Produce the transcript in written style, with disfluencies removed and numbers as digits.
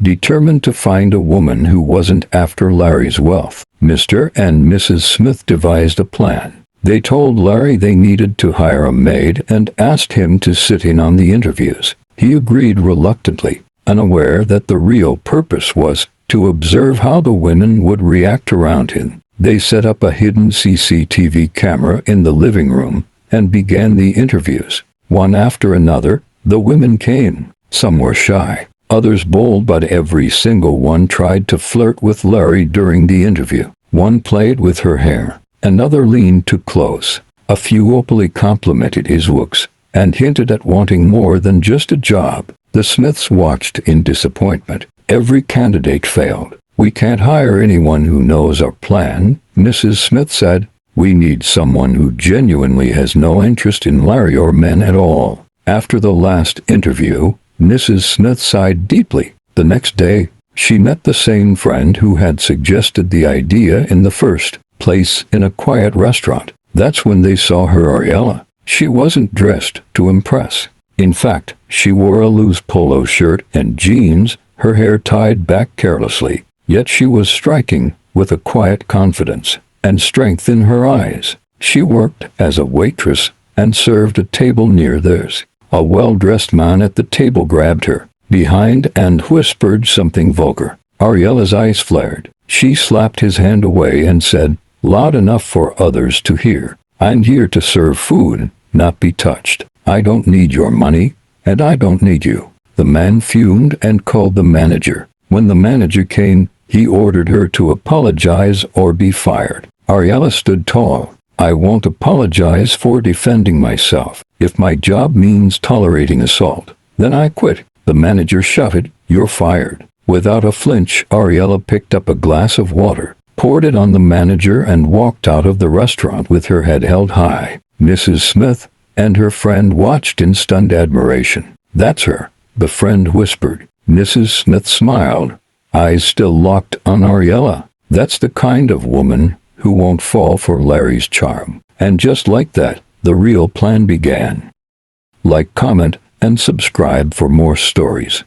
Determined to find a woman who wasn't after Larry's wealth, Mr. and Mrs. Smith devised a plan. They told Larry they needed to hire a maid and asked him to sit in on the interviews. He agreed reluctantly, unaware that the real purpose was to observe how the women would react around him. They set up a hidden CCTV camera in the living room and began the interviews. One after another, the women came. Some were shy, others bold, but every single one tried to flirt with Larry during the interview. One played with her hair, another leaned too close. A few openly complimented his looks and hinted at wanting more than just a job. The Smiths watched in disappointment. Every candidate failed. "We can't hire anyone who knows our plan," Mrs. Smith said. "We need someone who genuinely has no interest in Larry or men at all." After the last interview, Mrs. Smith sighed deeply. The next day, she met the same friend who had suggested the idea in the first place in a quiet restaurant. That's when they saw her Ariella. She wasn't dressed to impress. In fact, she wore a loose polo shirt and jeans, her hair tied back carelessly. Yet she was striking, with a quiet confidence and strength in her eyes. She worked as a waitress and served a table near theirs. A well-dressed man at the table grabbed her behind and whispered something vulgar. Ariella's eyes flared. She slapped his hand away and said, loud enough for others to hear, "I'm here to serve food, not be touched. I don't need your money, and I don't need you." The man fumed and called the manager. When the manager came, he ordered her to apologize or be fired. Ariella stood tall. "I won't apologize for defending myself. If my job means tolerating assault, then I quit." The manager shouted, "You're fired." Without a flinch, Ariella picked up a glass of water, poured it on the manager, and walked out of the restaurant with her head held high. Mrs. Smith and her friend watched in stunned admiration. "That's her," the friend whispered. Mrs. Smith smiled, eyes still locked on Ariella. "That's the kind of woman who won't fall for Larry's charm." And just like that, the real plan began. Like, comment, and subscribe for more stories.